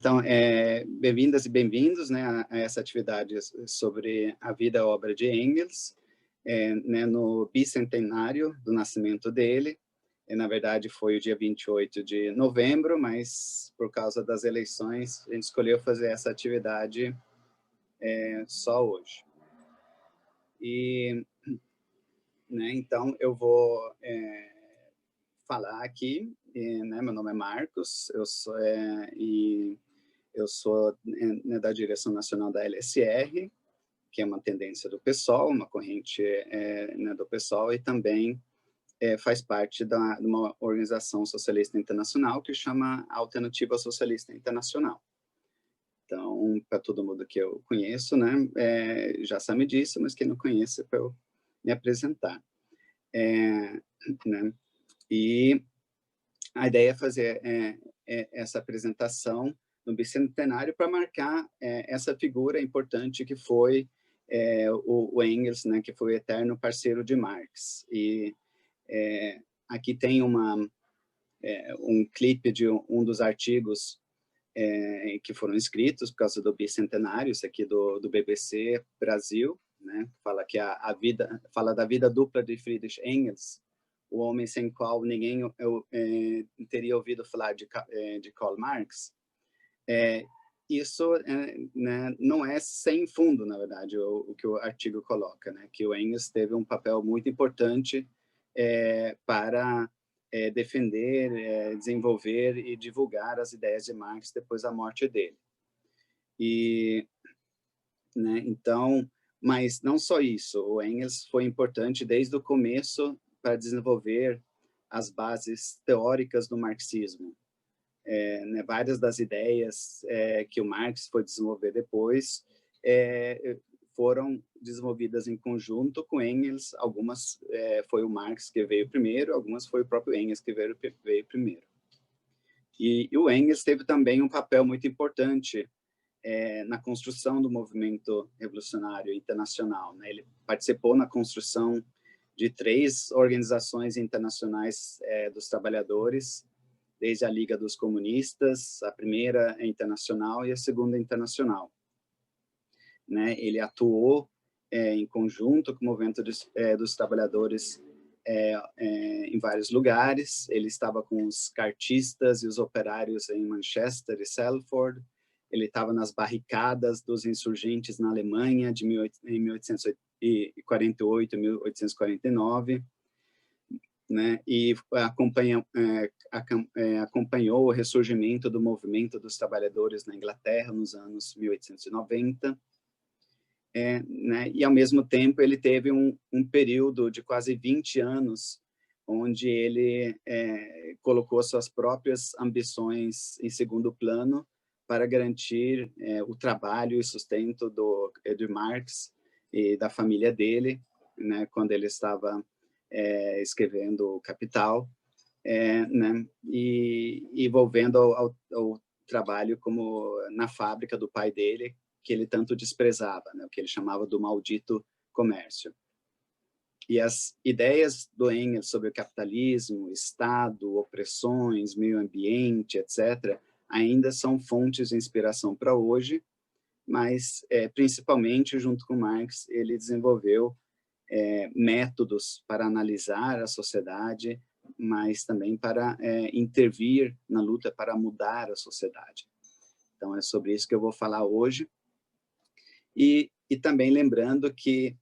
Então, bem-vindas e bem-vindos, né, a essa atividade sobre a vida e a obra de Engels, né, no bicentenário do nascimento dele. Na verdade, foi o dia 28 de novembro, mas por causa das eleições, a gente escolheu fazer essa atividade só hoje. E, né, então, eu vou falar aqui, né, meu nome é Marcos, eu sou né, da direção nacional da LSR, que é uma tendência do PSOL, uma corrente né, do PSOL, e também faz parte de uma organização socialista internacional que chama Alternativa Socialista Internacional. Então, para todo mundo que eu conheço, né, já sabe disso, mas quem não conhece, para eu me apresentar. Né, e a ideia é fazer essa apresentação no bicentenário para marcar essa figura importante que foi o Engels, né, que foi o eterno parceiro de Marx. E aqui tem um clipe de um dos artigos que foram escritos por causa do bicentenário, isso aqui do BBC Brasil, né, fala que fala da vida dupla de Friedrich Engels, o homem sem qual ninguém teria ouvido falar de Karl Marx. Isso né, não é sem fundo, na verdade, o que o artigo coloca, né, que o Engels teve um papel muito importante para defender, desenvolver e divulgar as ideias de Marx depois da morte dele. E, né, então, mas não só isso, o Engels foi importante desde o começo para desenvolver as bases teóricas do marxismo. Né, várias das ideias que o Marx foi desenvolver depois foram desenvolvidas em conjunto com Engels. Algumas foi o Marx que veio primeiro, algumas foi o próprio Engels que veio primeiro. E o Engels teve também um papel muito importante na construção do movimento revolucionário internacional, né? Ele participou na construção de 3 organizações internacionais dos trabalhadores, desde a Liga dos Comunistas, a primeira internacional e a segunda internacional. Né? Ele atuou em conjunto com o movimento dos trabalhadores em vários lugares. Ele estava com os cartistas e os operários em Manchester e Salford. Ele estava nas barricadas dos insurgentes na Alemanha em 1848 e 1849. Né, e acompanhou o ressurgimento do movimento dos trabalhadores na Inglaterra nos anos 1890. Né, e, ao mesmo tempo, ele teve um período de quase 20 anos onde ele colocou suas próprias ambições em segundo plano para garantir o trabalho e sustento de Marx e da família dele, né, quando ele estava escrevendo o Capital, né, e envolvendo ao trabalho como na fábrica do pai dele, que ele tanto desprezava, né, o que ele chamava do maldito comércio. E as ideias do Engels sobre o capitalismo, Estado, opressões, meio ambiente, etc., ainda são fontes de inspiração para hoje, mas, principalmente, junto com Marx, ele desenvolveu métodos para analisar a sociedade, mas também para intervir na luta para mudar a sociedade. Então, é sobre isso que eu vou falar hoje. E também lembrando que,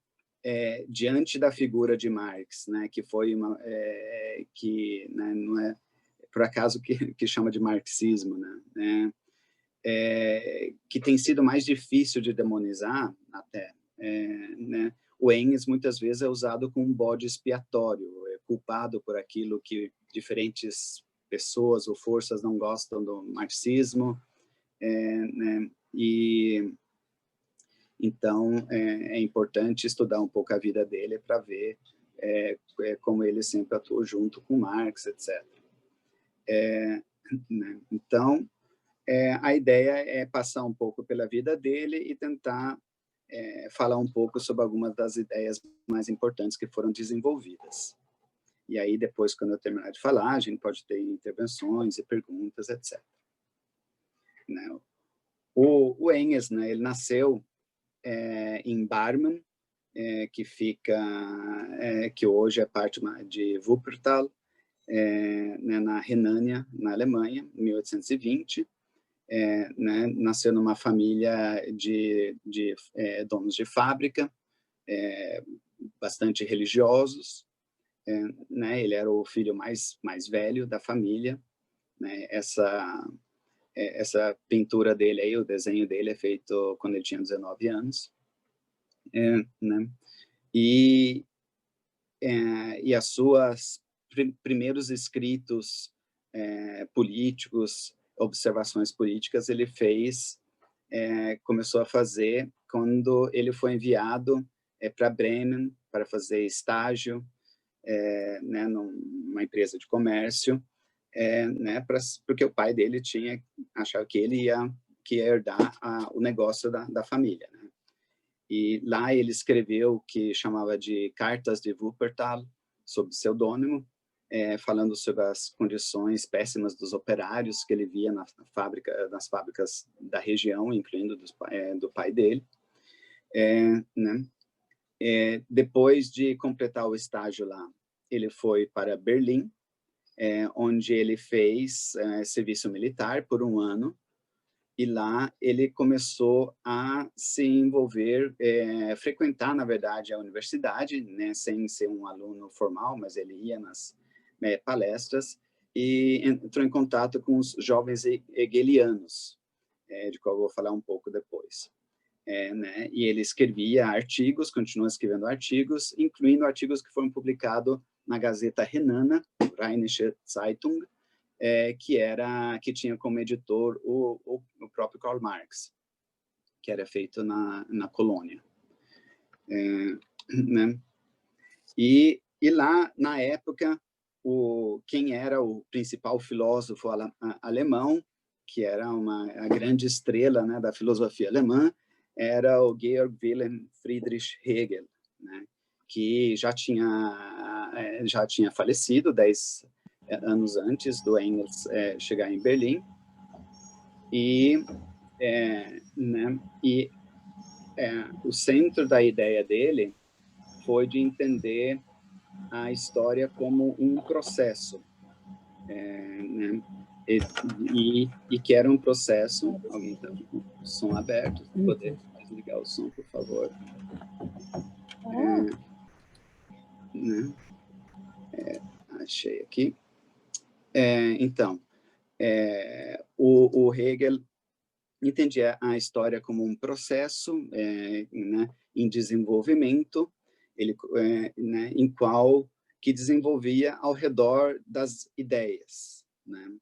diante da figura de Marx, né, que foi que né, não é por acaso que chama de marxismo, né, que tem sido mais difícil de demonizar até, né, o Engels muitas vezes é usado como um bode expiatório, é culpado por aquilo que diferentes pessoas ou forças não gostam do marxismo, né, e então é importante estudar um pouco a vida dele para ver como ele sempre atuou junto com Marx, etc. Né, então, a ideia é passar um pouco pela vida dele e tentar falar um pouco sobre algumas das ideias mais importantes que foram desenvolvidas. E aí, depois, quando eu terminar de falar, a gente pode ter intervenções e perguntas, etc. Né? O Engels, né, ele nasceu em Barmen, que fica, que hoje é parte de Wuppertal, né, na Renânia, na Alemanha, em 1820. Né, nasceu numa família de donos de fábrica, bastante religiosos, né, ele era o filho mais velho da família, né, essa pintura dele aí, o desenho dele é feito quando ele tinha 19 anos, né, e as suas primeiros escritos políticos, observações políticas, ele começou a fazer quando ele foi enviado para Bremen para fazer estágio, né, numa empresa de comércio, né, porque o pai dele achava que ele ia herdar o negócio da família, né? E lá ele escreveu o que chamava de Cartas de Wuppertal, sob pseudônimo, falando sobre as condições péssimas dos operários que ele via nas fábricas da região, incluindo do pai dele. Né? Depois de completar o estágio lá, ele foi para Berlim, onde ele fez serviço militar por 1 ano, e lá ele começou a se envolver, frequentar, na verdade, a universidade, né, sem ser um aluno formal, mas ele ia nas palestras e entrou em contato com os jovens hegelianos, de qual eu vou falar um pouco depois. Né, e ele escrevia artigos, continuou escrevendo artigos, incluindo artigos que foram publicados na Gazeta Renana, Rheinische Zeitung, que tinha como editor o próprio Karl Marx, que era feito na Colônia. Né? E lá, na época, quem era o principal filósofo alemão, que era a grande estrela, né, da filosofia alemã, era o Georg Wilhelm Friedrich Hegel, né, que já tinha falecido 10 anos antes do Engels chegar em Berlim, né, o centro da ideia dele foi de entender a história como um processo, né, e que era um processo. Alguém está com o som aberto? Poder desligar o som, por favor? Né? Achei aqui. Então, o Hegel entendia a história como um processo, né, em desenvolvimento, né, em qual que desenvolvia ao redor das ideias, né?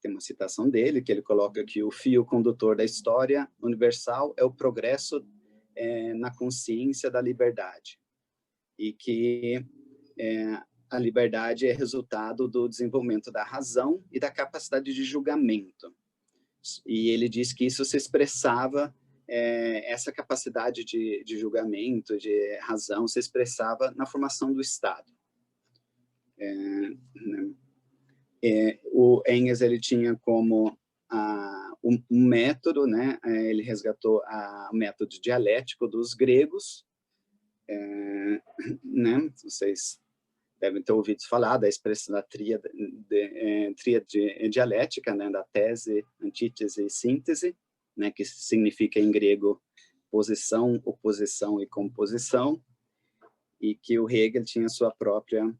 Tem uma citação dele que ele coloca que o fio condutor da história universal é o progresso na consciência da liberdade, e que a liberdade é resultado do desenvolvimento da razão e da capacidade de julgamento. E ele diz que isso se expressava, essa capacidade de julgamento, de razão, se expressava na formação do Estado. Né? O Engels, ele tinha como um método, né? Ele resgatou o método dialético dos gregos, né? Vocês devem ter ouvido falar da expressão da tríade dialética, né? Da tese, antítese e síntese, né? Que significa em grego posição, oposição e composição, e que o Hegel tinha sua própria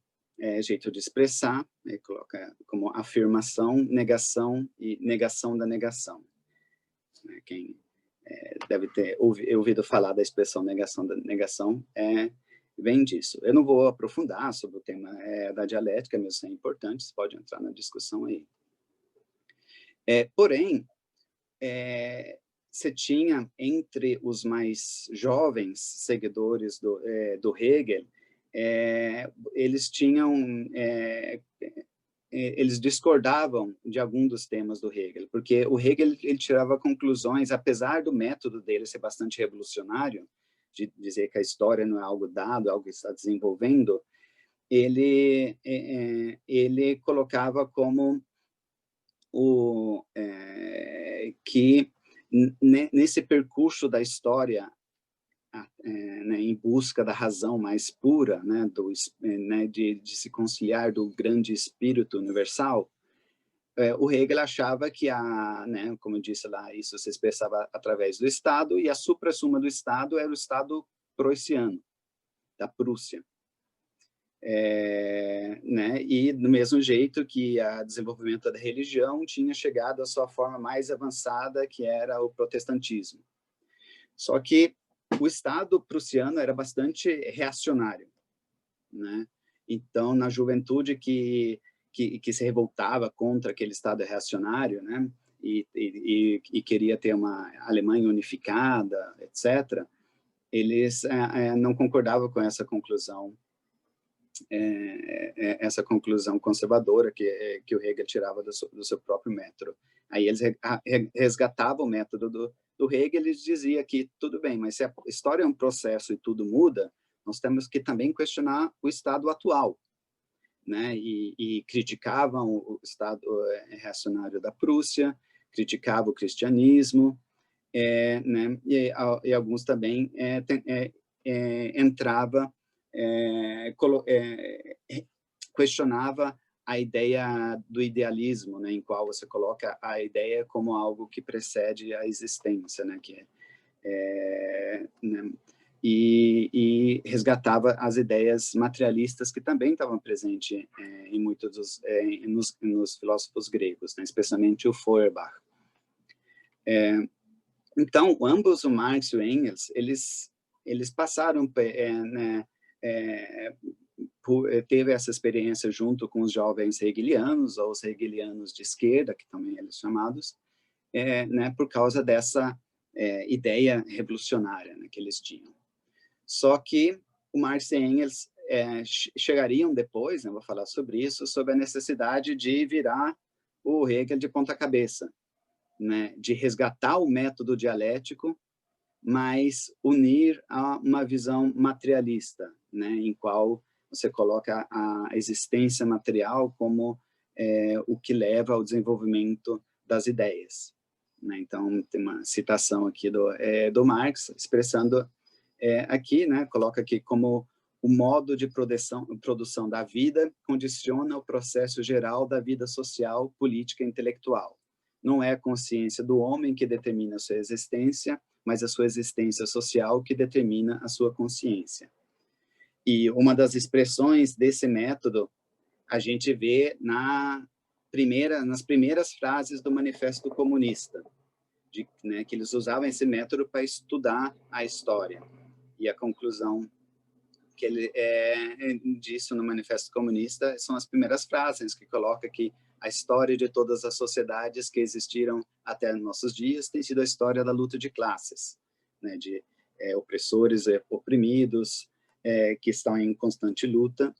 jeito de expressar, ele coloca como afirmação, negação e negação da negação. Quem deve ter ouvido falar da expressão negação da negação vem disso. Eu não vou aprofundar sobre o tema da dialética, mas isso é importante, você pode entrar na discussão aí. Porém, você tinha entre os mais jovens seguidores do Hegel, eles tinham, eles discordavam de algum dos temas do Hegel, porque o Hegel ele tirava conclusões, apesar do método dele ser bastante revolucionário, de dizer que a história não é algo dado, é algo que está desenvolvendo, ele colocava como que nesse percurso da história, né, em busca da razão mais pura, né, de se conciliar do grande espírito universal, o Hegel achava que né, como eu disse lá, isso se expressava através do Estado, e a suprassumo do Estado era o Estado prussiano, da Prússia. Né, e do mesmo jeito que o desenvolvimento da religião tinha chegado à sua forma mais avançada, que era o protestantismo. Só que o Estado prussiano era bastante reacionário, né? Então, na juventude que se revoltava contra aquele Estado reacionário, né? E queria ter uma Alemanha unificada, etc., eles não concordavam com essa conclusão conservadora que o Hegel tirava do seu próprio método. Aí eles resgatavam o método do Hegel. Eles diziam que tudo bem, mas se a história é um processo e tudo muda, nós temos que também questionar o Estado atual, né? E criticavam o Estado reacionário da Prússia, criticavam o cristianismo, né? E alguns também entrava questionava a ideia do idealismo, né, em qual você coloca a ideia como algo que precede a existência, né, né, e resgatava as ideias materialistas que também estavam presentes em muitos nos filósofos gregos, né, especialmente o Feuerbach. Então, ambos, o Marx e o Engels, eles passaram, né, teve essa experiência junto com os jovens hegelianos, ou os hegelianos de esquerda, que também eles chamados, né, por causa dessa ideia revolucionária, né, que eles tinham. Só que o Marx e Engels chegariam depois, né, vou falar sobre isso, sobre a necessidade de virar o Hegel de ponta cabeça, né, de resgatar o método dialético, mas unir a uma visão materialista, né, em qual você coloca a existência material como o que leva ao desenvolvimento das ideias, né? Então, tem uma citação aqui do Marx, expressando aqui, né, coloca aqui como o modo de produção da vida condiciona o processo geral da vida social, política e intelectual. Não é a consciência do homem que determina a sua existência, mas a sua existência social que determina a sua consciência. E uma das expressões desse método a gente vê nas primeiras frases do Manifesto Comunista, né, que eles usavam esse método para estudar a história. E a conclusão que ele disso no Manifesto Comunista são as primeiras frases, que coloca que a história de todas as sociedades que existiram até nossos dias tem sido a história da luta de classes, né, de opressores e oprimidos, que estão em constante luta,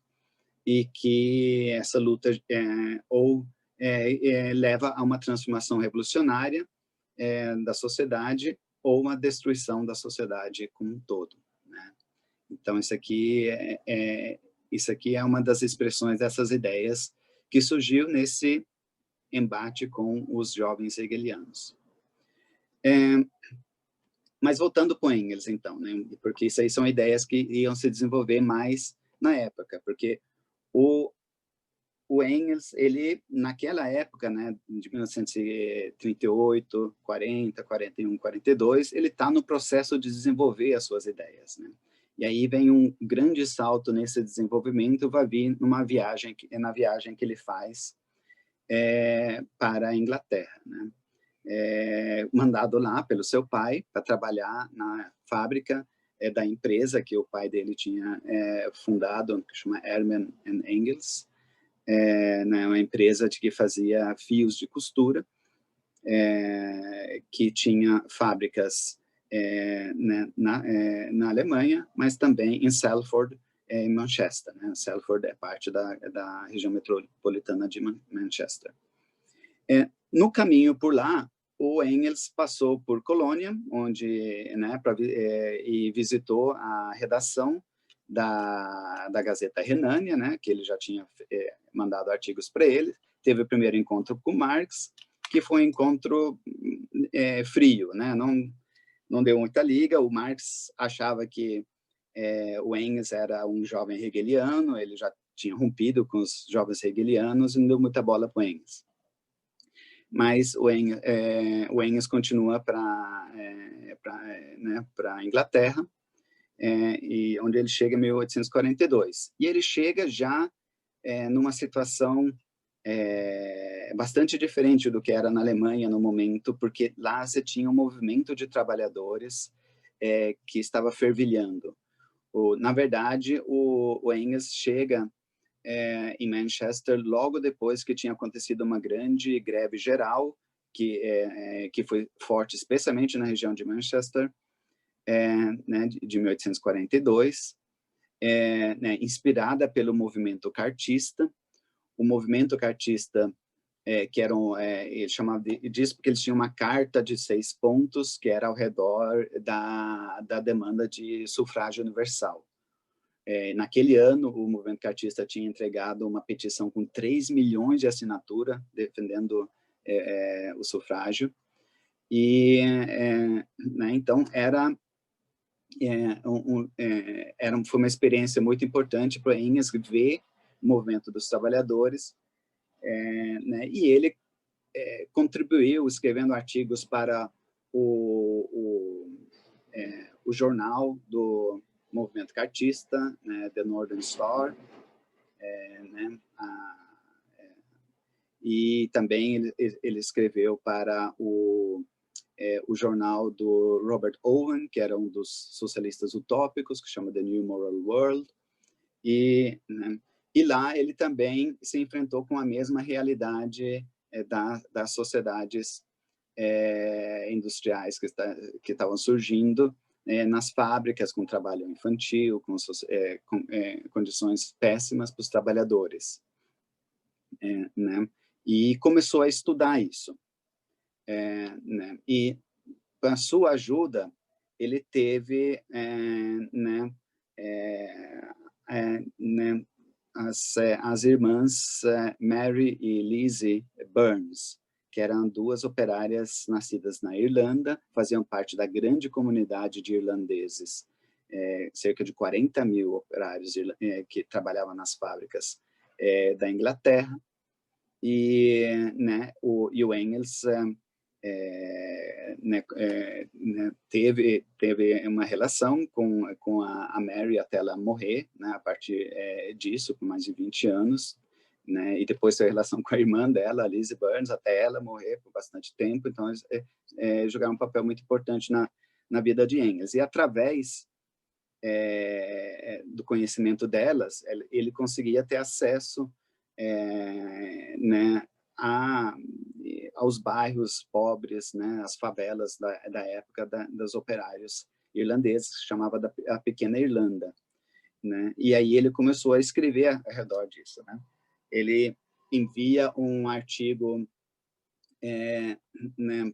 e que essa luta leva a uma transformação revolucionária da sociedade, ou uma destruição da sociedade como um todo, né? Então, isso aqui é uma das expressões dessas ideias que surgiu nesse embate com os jovens hegelianos. Mas voltando para o Engels, então, né, porque isso aí são ideias que iam se desenvolver mais na época, porque o Engels, ele, naquela época, né, de 1938, 40, 41, 42, ele está no processo de desenvolver as suas ideias, né? E aí vem um grande salto nesse desenvolvimento, vai vir na viagem que ele faz para a Inglaterra, né? Mandado lá pelo seu pai para trabalhar na fábrica da empresa que o pai dele tinha fundado, que chama Ehrman Engels, né, uma empresa que fazia fios de costura, que tinha fábricas né, na Alemanha, mas também em Salford, em Manchester, né? Salford é parte da região metropolitana de Manchester. No caminho por lá, o Engels passou por Colônia, onde, né, e visitou a redação da Gazeta Renânia, né, que ele já tinha mandado artigos para ele. Teve o primeiro encontro com Marx, que foi um encontro frio, né? Não deu muita liga. O Marx achava que o Engels era um jovem hegeliano, ele já tinha rompido com os jovens hegelianos e não deu muita bola para o Engels. Mas o Engels continua para a Inglaterra, e onde ele chega em 1842. E ele chega já numa situação bastante diferente do que era na Alemanha no momento, porque lá você tinha um movimento de trabalhadores que estava fervilhando. Na verdade, o Engels chega em Manchester logo depois que tinha acontecido uma grande greve geral, que foi forte, especialmente na região de Manchester, né, de 1842, né, inspirada pelo movimento cartista. O movimento cartista, que ele chamava disso porque eles tinham uma carta de 6 pontos que era ao redor da demanda de sufrágio universal. Naquele ano, o movimento cartista tinha entregado uma petição com 3 milhões de assinatura defendendo o sufrágio. E, né, então, foi uma experiência muito importante para Engels ver o movimento dos trabalhadores, né, e ele contribuiu escrevendo artigos para o jornal do movimento cartista, né, The Northern Star, né, e também ele escreveu para o jornal do Robert Owen, que era um dos socialistas utópicos, que chama The New Moral World, né, e lá ele também se enfrentou com a mesma realidade das sociedades industriais que estavam surgindo nas fábricas, com trabalho infantil, com condições péssimas para os trabalhadores, né? E começou a estudar isso, né? E com a sua ajuda ele teve, né, né, as irmãs Mary e Lizzie Burns, que eram 2 operárias nascidas na Irlanda, faziam parte da grande comunidade de irlandeses, cerca de 40 mil operários que trabalhavam nas fábricas da Inglaterra, e, né, o Engels né, teve uma relação com a Mary até ela morrer, né, a partir disso, por mais de 20 anos, né, e depois teve relação com a irmã dela, a Lizzie Burns, até ela morrer por bastante tempo. Então, eles jogaram um papel muito importante na vida de Engels. E através do conhecimento delas, ele conseguia ter acesso, né, aos bairros pobres, né, as favelas da época dos operários irlandeses, que se chamava a Pequena Irlanda, né? E aí ele começou a escrever ao redor disso, né? Ele envia um artigo, né,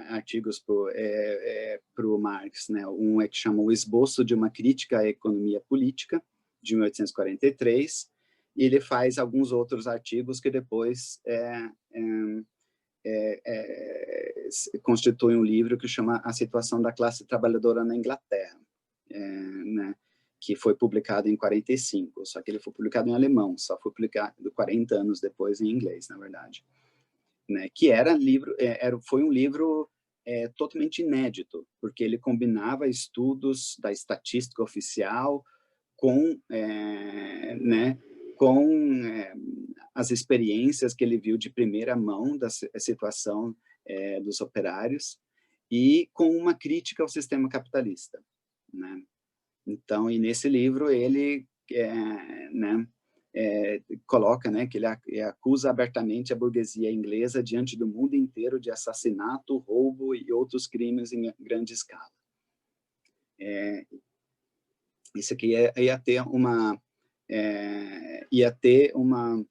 artigos para o Marx, né? Um que chama O Esboço de uma Crítica à Economia Política, de 1843, e ele faz alguns outros artigos que depois constitui um livro que chama A Situação da Classe Trabalhadora na Inglaterra, né, que foi publicado em 45, só que ele foi publicado em alemão, só foi publicado 40 anos depois em inglês, na verdade, né, que foi um livro totalmente inédito, porque ele combinava estudos da estatística oficial com, né, com as experiências que ele viu de primeira mão da situação dos operários e com uma crítica ao sistema capitalista, né? Então, e nesse livro ele né, coloca, né, que ele acusa abertamente a burguesia inglesa diante do mundo inteiro de assassinato, roubo e outros crimes em grande escala. Isso aqui ia ter uma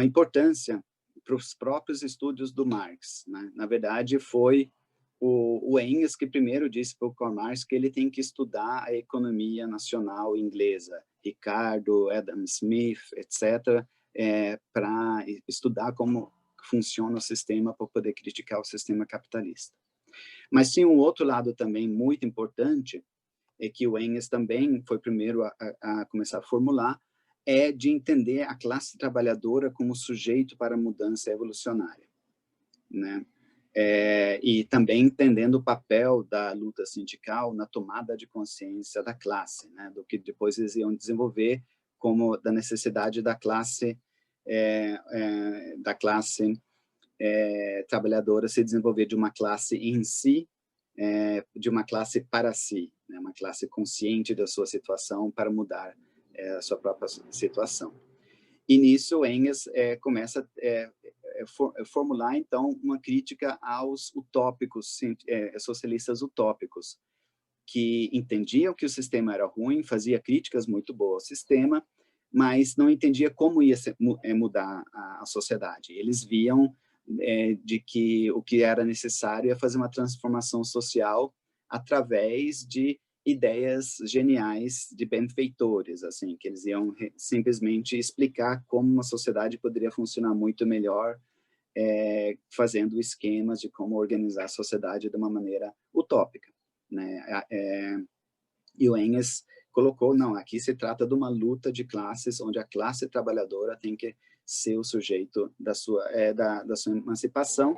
importância para os próprios estudos do Marx, né? Na verdade, foi o Engels que primeiro disse para o Karl Marx que ele tem que estudar a economia nacional inglesa, Ricardo, Adam Smith, etc., para estudar como funciona o sistema para poder criticar o sistema capitalista. Mas tinha um outro lado também muito importante, que o Engels também foi o primeiro a começar a formular, é de entender a classe trabalhadora como sujeito para a mudança evolucionária, né? E também entendendo o papel da luta sindical na tomada de consciência da classe, né? Do que depois eles iam desenvolver como da necessidade da classe trabalhadora se desenvolver de uma classe em si, de uma classe para si, né? Uma classe consciente da sua situação para mudar a sua própria situação. E nisso Engels começa a formular, então, uma crítica aos utópicos, socialistas utópicos, que entendiam que o sistema era ruim, fazia críticas muito boas ao sistema, mas não entendia como ia mudar a sociedade. Eles viam de que o que era necessário é fazer uma transformação social através de ideias geniais de benfeitores, assim, que eles iam simplesmente explicar como uma sociedade poderia funcionar muito melhor, fazendo esquemas de como organizar a sociedade de uma maneira utópica, né? E o Engels colocou, não, aqui se trata de uma luta de classes, onde a classe trabalhadora tem que ser o sujeito da sua emancipação,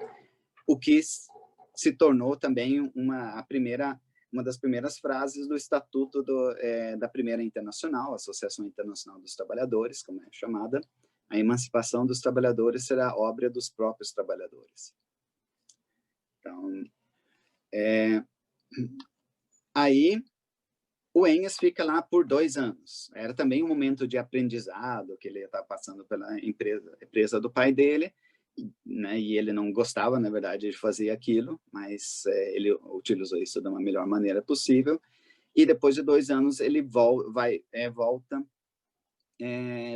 o que se tornou também uma das primeiras frases do Estatuto da Primeira Internacional, Associação Internacional dos Trabalhadores, como é chamada. A emancipação dos trabalhadores será obra dos próprios trabalhadores. Então, aí o Engels fica lá por 2 anos. Era também um momento de aprendizado, que ele estava passando pela empresa do pai dele, né? E ele não gostava, na verdade, de fazer aquilo, mas ele utilizou isso da melhor maneira possível. E depois de 2 anos, ele volta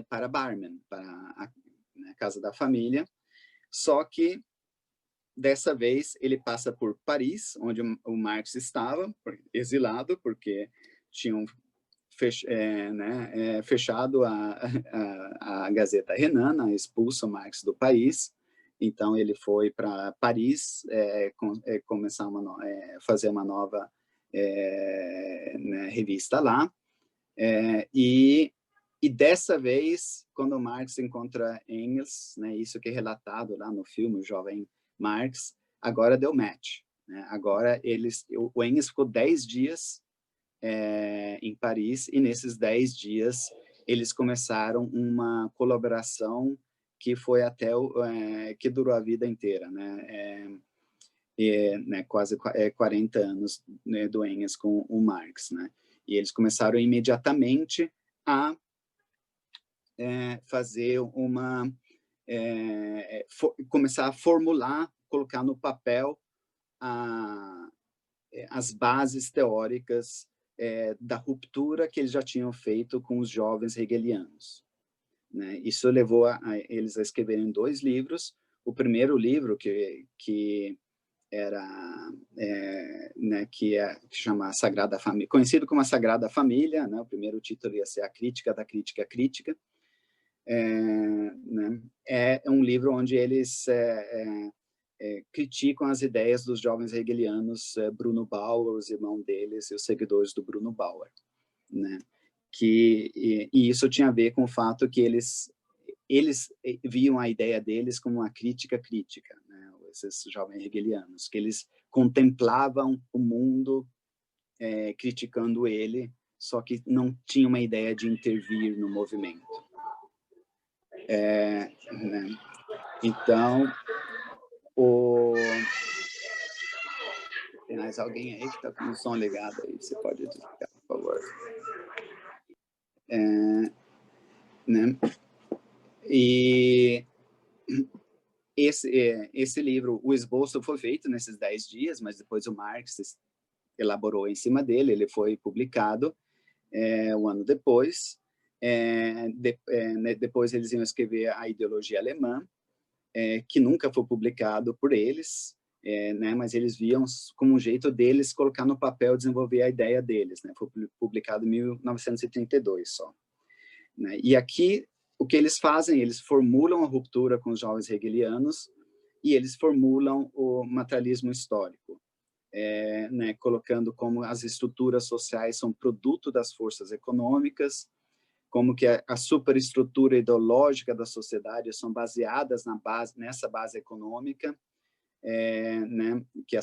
para Barmen, para a casa da família. Só que, dessa vez, ele passa por Paris, onde o Marx estava, exilado, porque tinham fechado a Gazeta Renana, expulso Marx do país. Então, ele foi para Paris começar fazer uma nova revista lá. E dessa vez, quando Marx encontra Engels, né, isso que é relatado lá no filme, o Jovem Marx, agora deu match, né? Agora o Engels ficou 10 dias em Paris, e nesses 10 dias eles começaram uma colaboração que foi até que durou a vida inteira, né? Quase 40 anos, né, do Engels com o Marx, né? E eles começaram imediatamente a fazer começar a formular, colocar no papel as bases teóricas da ruptura que eles já tinham feito com os jovens hegelianos, né? Isso levou eles a escreverem 2 livros. O primeiro livro, que era que chama a Sagrada Família, conhecido como a Sagrada Família, né? O primeiro título ia ser A Crítica da Crítica Crítica. Né? É um livro onde eles criticam as ideias dos jovens hegelianos, Bruno Bauer, os irmãos deles e os seguidores do Bruno Bauer, né? E isso tinha a ver com o fato que eles viam a ideia deles como uma crítica crítica, né? Esses jovens hegelianos, que eles contemplavam o mundo criticando ele, só que não tinham uma ideia de intervir no movimento. Né? Então, tem mais alguém aí que está com o som ligado aí? Você pode desligar, por favor. Né? E esse livro, o esboço foi feito nesses 10 dias, mas depois o Marx elaborou em cima dele, ele foi publicado um ano depois. Depois eles iam escrever a ideologia alemã, que nunca foi publicado por eles, né, mas eles viam como um jeito deles colocar no papel, desenvolver a ideia deles, né? Foi publicado em 1932 só, né? E aqui o que eles fazem, eles formulam a ruptura com os jovens hegelianos, e eles formulam o materialismo histórico, né, colocando como as estruturas sociais são produto das forças econômicas, como que a superestrutura ideológica da sociedade são baseadas nessa base econômica, né, que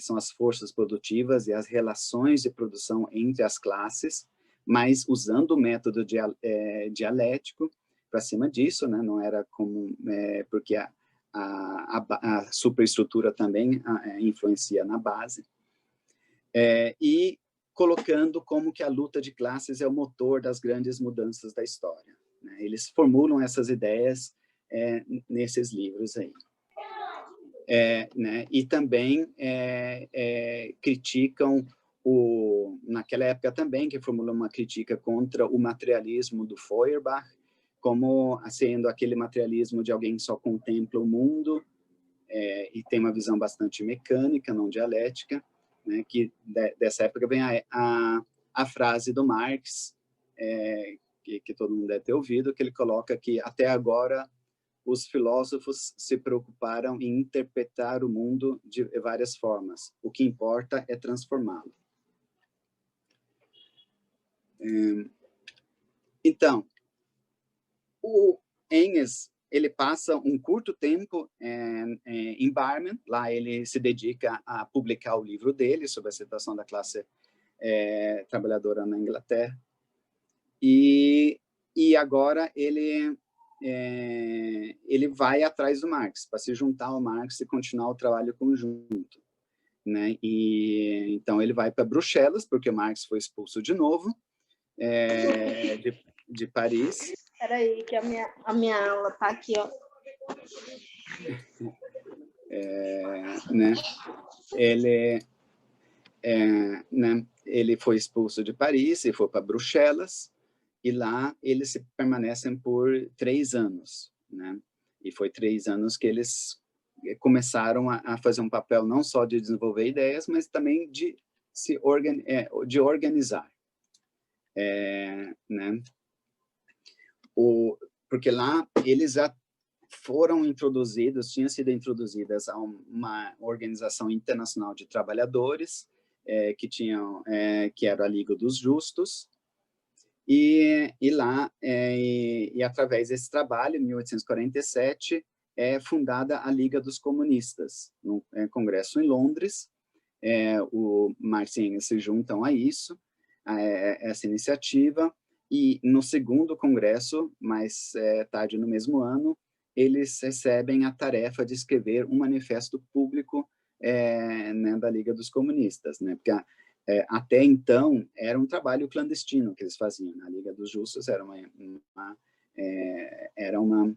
são as forças produtivas e as relações de produção entre as classes, mas usando o método dialético para cima disso, né, não era como porque a superestrutura também influencia na base, e colocando como que a luta de classes é o motor das grandes mudanças da história, né? Eles formulam essas ideias nesses livros aí. Né? E também criticam, naquela época também, que formulam uma crítica contra o materialismo do Feuerbach, como sendo aquele materialismo de alguém que só contempla o mundo, e tem uma visão bastante mecânica, não dialética, né? Que dessa época vem a frase do Marx, que todo mundo deve ter ouvido, que ele coloca que até agora os filósofos se preocuparam em interpretar o mundo de várias formas. O que importa é transformá-lo. Então, o Engels, ele passa um curto tempo em Barmen, lá ele se dedica a publicar o livro dele sobre a situação da classe trabalhadora na Inglaterra, e agora ele vai atrás do Marx, para se juntar ao Marx e continuar o trabalho conjunto, né? E então ele vai para Bruxelas, porque o Marx foi expulso de novo de Paris. Espera aí, que a minha aula está aqui, ó. Né? Né? Ele foi expulso de Paris e foi para Bruxelas, e lá eles permanecem por 3 anos, né? E foi 3 anos que eles começaram a fazer um papel não só de desenvolver ideias, mas também de de organizar, né? Porque lá eles já foram introduzidos, tinham sido introduzidas a uma organização internacional de trabalhadores que era a Liga dos Justos, e lá, através desse trabalho, em 1847, é fundada a Liga dos Comunistas, no congresso em Londres. O Marx e Engels se juntam a isso, a essa iniciativa, e no segundo congresso, mais tarde no mesmo ano, eles recebem a tarefa de escrever um manifesto público né, da Liga dos Comunistas, né? Porque até então era um trabalho clandestino que eles faziam. A Liga dos Justos era uma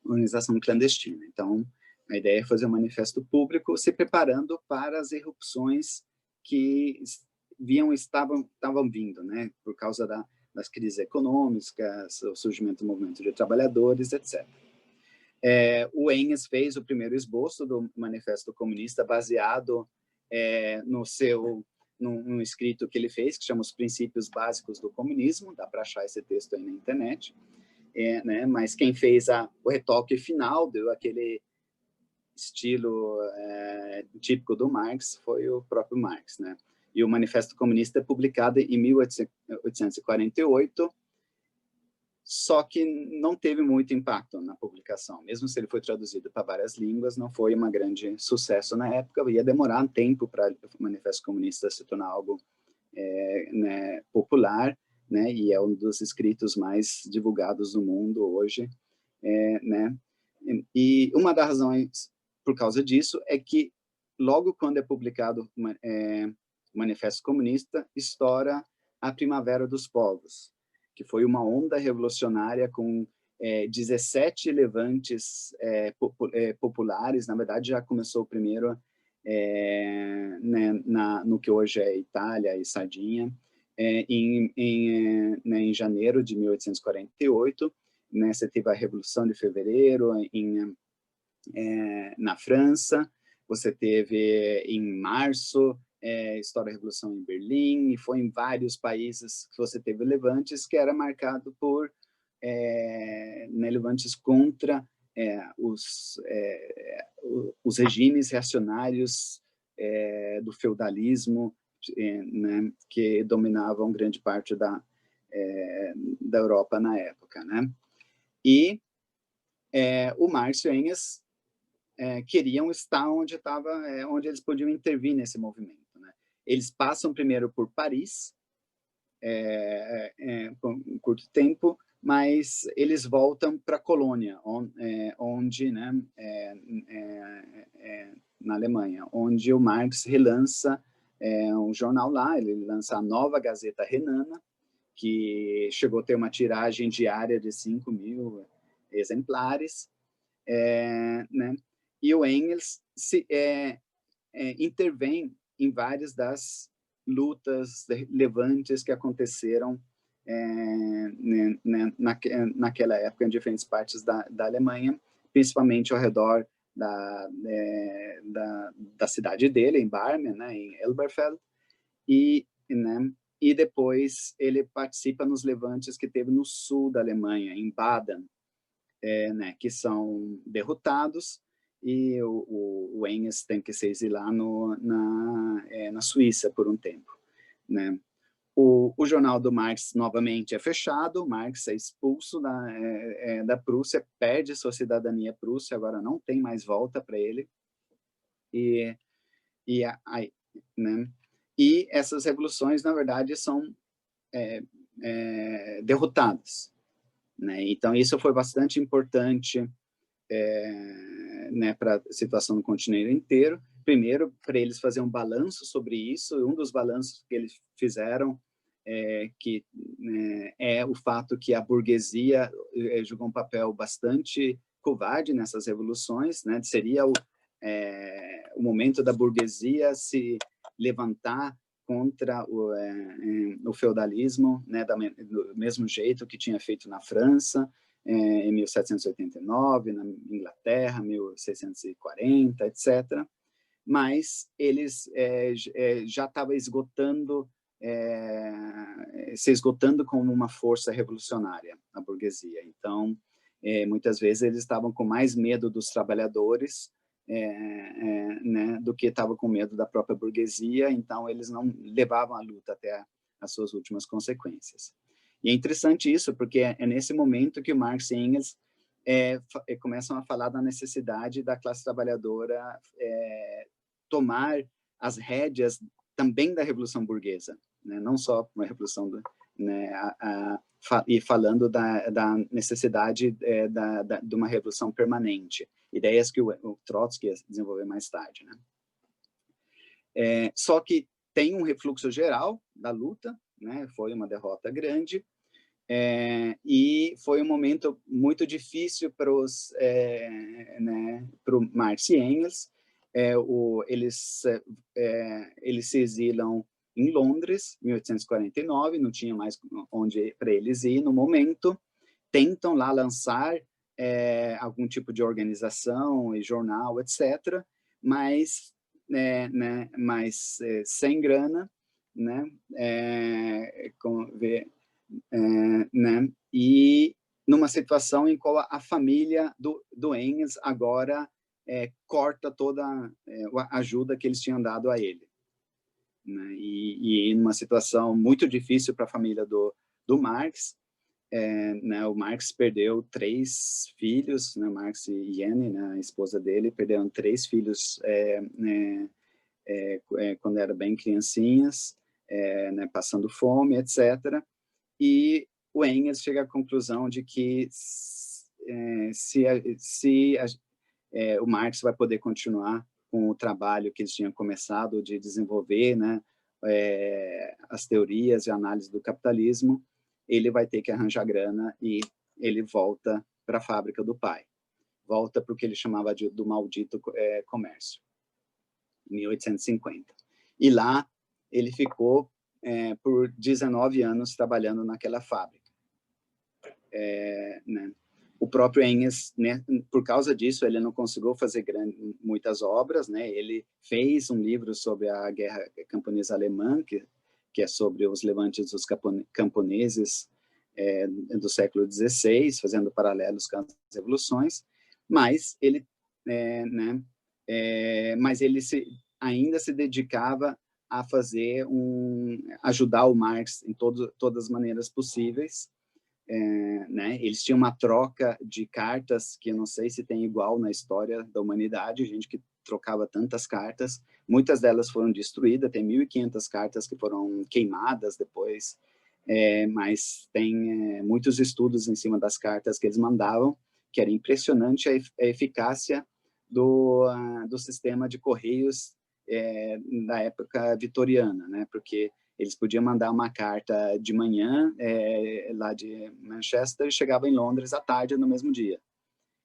organização clandestina. Então, a ideia é fazer um manifesto público, se preparando para as irrupções que estavam vindo, né? Por causa das crises econômicas, o surgimento do movimento de trabalhadores, etc. O Engels fez o primeiro esboço do Manifesto Comunista baseado num escrito que ele fez, que chama Os Princípios Básicos do Comunismo. Dá para achar esse texto aí na internet. Né? Mas quem fez o retoque final, deu aquele estilo típico do Marx, foi o próprio Marx, né? E o Manifesto Comunista é publicado em 1848, só que não teve muito impacto na publicação. Mesmo se ele foi traduzido para várias línguas, não foi um grande sucesso na época, ia demorar um tempo para o Manifesto Comunista se tornar algo né, popular, né, e é um dos escritos mais divulgados do mundo hoje, né? E uma das razões por causa disso é que logo quando é publicado o Manifesto Comunista, estoura a Primavera dos Povos, que foi uma onda revolucionária com 17 levantes populares. Na verdade, já começou o primeiro né, no que hoje é Itália e Sardinha, em janeiro de 1848. Né, você teve a Revolução de Fevereiro na França, você teve em março história da Revolução em Berlim, e foi em vários países que você teve levantes que era marcado por né, levantes contra os regimes reacionários do feudalismo, né, que dominavam grande parte da Europa na época, né? E o Marx e o Engels queriam estar onde eles podiam intervir nesse movimento, né? Eles passam primeiro por Paris, por um curto tempo, mas eles voltam para a Colônia, onde, né, na Alemanha, onde o Marx relança um jornal lá, ele lança a Nova Gazeta Renana, que chegou a ter uma tiragem diária de 5.000 exemplares, né? E o Engels intervém em várias das lutas, levantes que aconteceram naquela época em diferentes partes da Alemanha, principalmente ao redor da cidade dele, em Barmen, né, em Elberfeld, né, e depois ele participa nos levantes que teve no sul da Alemanha, em Baden, né, que são derrotados, e o Engels tem que se exilar na Suíça por um tempo, né? O jornal do Marx novamente é fechado, Marx é expulso da Prússia, perde sua cidadania prússia, agora não tem mais volta para ele, né? E essas revoluções, na verdade, são derrotadas, né? Então, isso foi bastante importante, né, para a situação do continente inteiro. Primeiro, para eles fazerem um balanço sobre isso, e um dos balanços que eles fizeram é o fato que a burguesia jogou um papel bastante covarde nessas revoluções, né? Seria o momento da burguesia se levantar contra o feudalismo, né, do mesmo jeito que tinha feito na França, em 1789, na Inglaterra, 1640, etc. Mas eles já estavam se esgotando como uma força revolucionária, a burguesia. Então, muitas vezes eles estavam com mais medo dos trabalhadores, né, do que estavam com medo da própria burguesia, então eles não levavam a luta até as suas últimas consequências. E é interessante isso, porque é nesse momento que o Marx e Engels começam a falar da necessidade da classe trabalhadora tomar as rédeas também da Revolução Burguesa, né? Não só uma revolução, né, e falando da necessidade de uma revolução permanente, ideias que o Trotsky ia desenvolver mais tarde, né? Só que tem um refluxo geral da luta, né? Foi uma derrota grande, e foi um momento muito difícil para o Marx e Engels. Eles se exilam em Londres, em 1849, não tinha mais onde para eles ir no momento, tentam lá lançar algum tipo de organização e jornal, etc., mas sem grana, né? Né? E numa situação em qual a família do Engels agora corta toda a ajuda que eles tinham dado a ele, né? E numa situação muito difícil para a família do Marx, né? O Marx perdeu 3 filhos, né? Marx e Jenny, né? A esposa dele, perderam 3 filhos quando eram bem criancinhas, né? Passando fome, etc. E o Engels chega à conclusão de que o Marx vai poder continuar com o trabalho que eles tinham começado de desenvolver, né, as teorias e análise do capitalismo, ele vai ter que arranjar grana e ele volta para a fábrica do pai. Volta para o que ele chamava do maldito comércio, em 1850. E lá ele ficou por 19 anos trabalhando naquela fábrica. Né? O próprio Engels, né, por causa disso, ele não conseguiu fazer muitas obras, né? Ele fez um livro sobre a guerra camponesa alemã, que é sobre os levantes dos camponeses do século XVI, fazendo paralelos com as revoluções, mas ele, mas ele ainda se dedicava a ajudar o Marx em todas as maneiras possíveis. Eles tinham uma troca de cartas que eu não sei se tem igual na história da humanidade, gente que trocava tantas cartas, muitas delas foram destruídas, tem 1.500 cartas que foram queimadas depois, mas tem muitos estudos em cima das cartas que eles mandavam, que era impressionante a eficácia do sistema de correios da época vitoriana, né? Porque eles podiam mandar uma carta de manhã lá de Manchester e chegava em Londres à tarde no mesmo dia.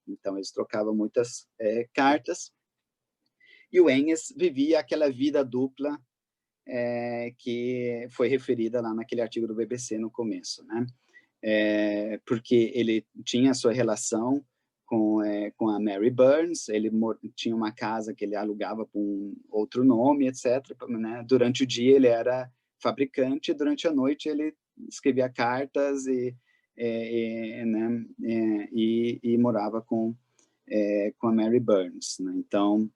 Então, eles trocavam muitas cartas. E o Engels vivia aquela vida dupla que foi referida lá naquele artigo do BBC no começo, né? Porque ele tinha a sua relação com a Mary Burns, ele tinha uma casa que ele alugava com um outro nome, etc. Né? Durante o dia ele era fabricante, durante a noite ele escrevia cartas e morava com a Mary Burns, né? Então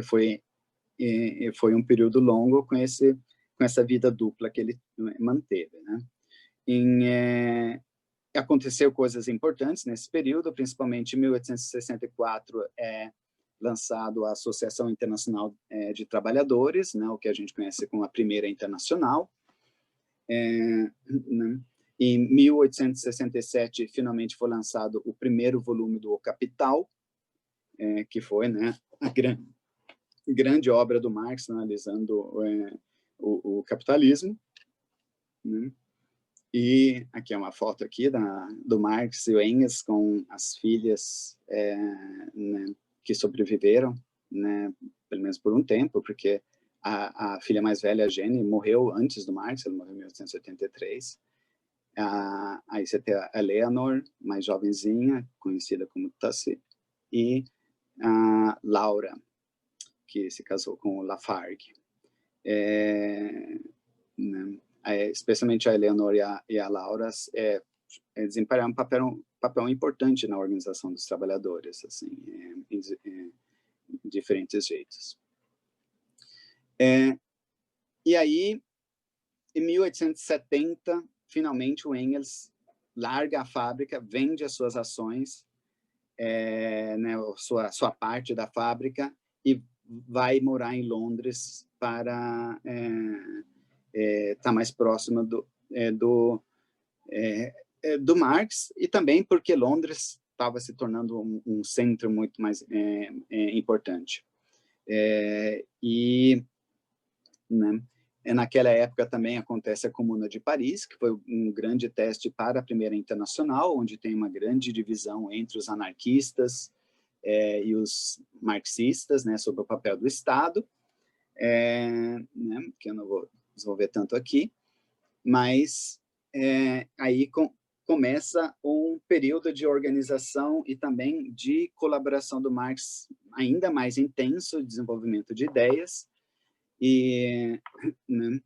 foi um período longo com essa vida dupla que ele manteve, né? Aconteceu coisas importantes nesse período, principalmente em 1864 lançado a Associação Internacional de Trabalhadores, né, o que a gente conhece como a Primeira Internacional. Né? Em 1867, finalmente foi lançado o primeiro volume do O Capital, que foi, né, a grande obra do Marx, analisando o capitalismo. Né? E aqui é uma foto aqui do Marx e o Engels com as filhas né, que sobreviveram, né, pelo menos por um tempo, porque a filha mais velha, a Jenny, morreu antes do Marx, ela morreu em 1883. Aí você tem a Eleanor, mais jovenzinha, conhecida como Tussie, e a Laura, que se casou com o Lafargue. Né, especialmente a Eleanor e a Laura desempenharam um papel importante na organização dos trabalhadores, assim, em diferentes jeitos. E aí, em 1870, finalmente o Engels larga a fábrica, vende as suas ações, né, sua parte da fábrica, e vai morar em Londres para estar mais próximo do Marx, e também porque Londres estava se tornando um centro muito mais importante. E né, naquela época também acontece a Comuna de Paris, que foi um grande teste para a Primeira Internacional, onde tem uma grande divisão entre os anarquistas e os marxistas, né, sobre o papel do Estado, né, que eu não vou desenvolver tanto aqui, mas aí começa um período de organização e também de colaboração do Marx ainda mais intenso, desenvolvimento de ideias, né,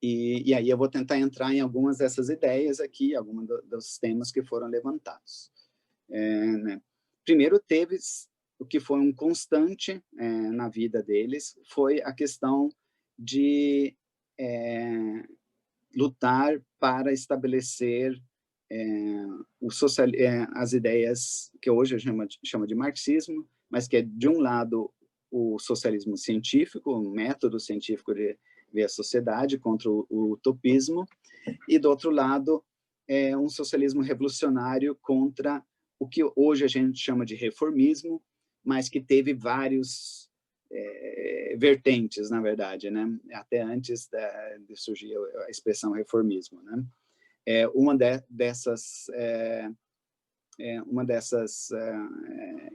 e aí eu vou tentar entrar em algumas dessas ideias aqui, alguns dos temas que foram levantados. Né. Primeiro, teve o que foi um constante na vida deles, foi a questão de lutar para estabelecer as ideias que hoje a gente chama de marxismo, mas que é, de um lado, o socialismo científico, o método científico de ver a sociedade contra o utopismo, e, do outro lado, um socialismo revolucionário contra o que hoje a gente chama de reformismo, mas que teve vários vertentes, na verdade, né? Até antes de surgir a expressão reformismo, né? Uma dessas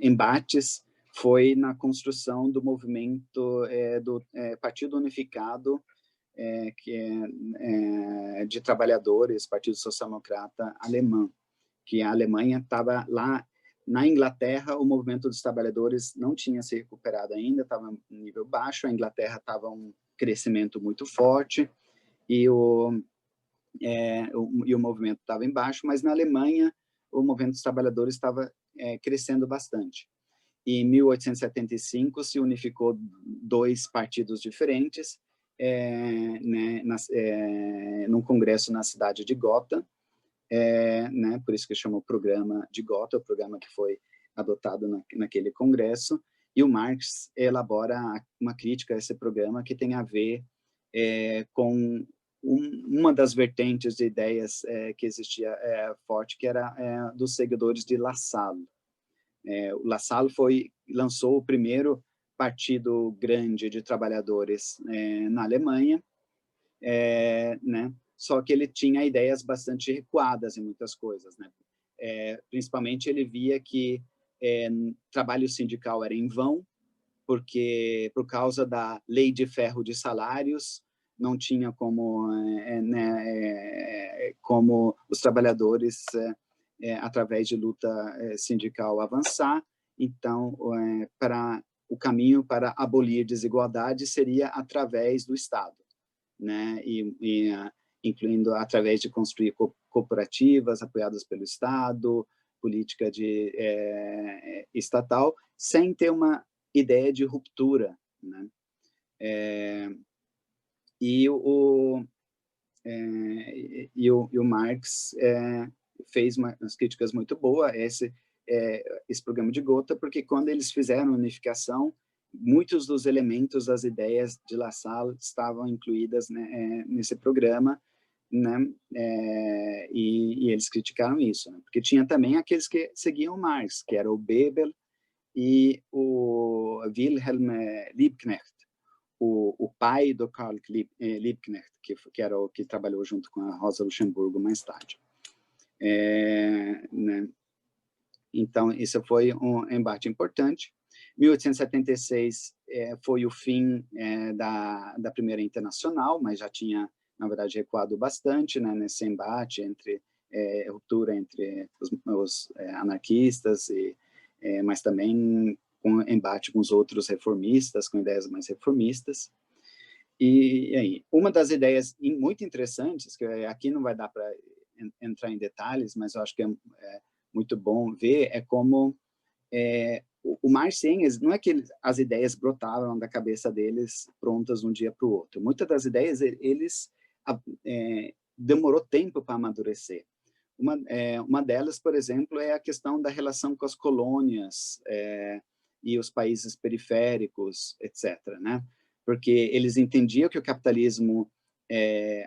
embates foi na construção do movimento do Partido Unificado, de trabalhadores, Partido Social-Democrata alemão, que a Alemanha estava lá. Na Inglaterra, o movimento dos trabalhadores não tinha se recuperado ainda, estava em nível baixo, a Inglaterra estava um crescimento muito forte, e o movimento estava em baixo, mas na Alemanha o movimento dos trabalhadores estava crescendo bastante. E em 1875 se unificou dois partidos diferentes, né, num congresso na cidade de Gotha, né, por isso que chama o programa de Gotha, o programa que foi adotado naquele congresso, e o Marx elabora uma crítica a esse programa que tem a ver com uma das vertentes de ideias que existia forte, que era dos seguidores de Lassalle. O Lassalle lançou o primeiro partido grande de trabalhadores na Alemanha, né? Só que ele tinha ideias bastante recuadas em muitas coisas, né? Principalmente ele via que trabalho sindical era em vão, porque por causa da lei de ferro de salários não tinha como, como os trabalhadores, através de luta sindical, avançar. Então, o caminho para abolir desigualdade seria através do Estado, né? Incluindo através de construir cooperativas apoiadas pelo Estado, política estatal, sem ter uma ideia de ruptura, né? E o Marx fez umas críticas muito boas a esse programa de Gotha, porque quando eles fizeram a unificação, muitos dos elementos das ideias de Lassalle estavam incluídas, né, nesse programa, né? E eles criticaram isso, né? Porque tinha também aqueles que seguiam Marx, que era o Bebel e o Wilhelm Liebknecht, o pai do Karl Liebknecht, que era o que trabalhou junto com a Rosa Luxemburgo mais tarde. Né? Então, isso foi um embate importante. 1876 foi o fim da Primeira Internacional, mas já tinha, na verdade, recuado bastante, né, nesse embate ruptura entre os anarquistas, mas também com embate com os outros reformistas, com ideias mais reformistas. E aí, uma das ideias muito interessantes, que aqui não vai dar para entrar em detalhes, mas eu acho que é muito bom ver, é como o Marx e Engels, não é que as ideias brotavam da cabeça deles prontas de um dia para o outro. Muitas das ideias, eles demorou tempo para amadurecer. Uma delas, por exemplo, é a questão da relação com as colônias e os países periféricos, etc., né? Porque eles entendiam que o capitalismo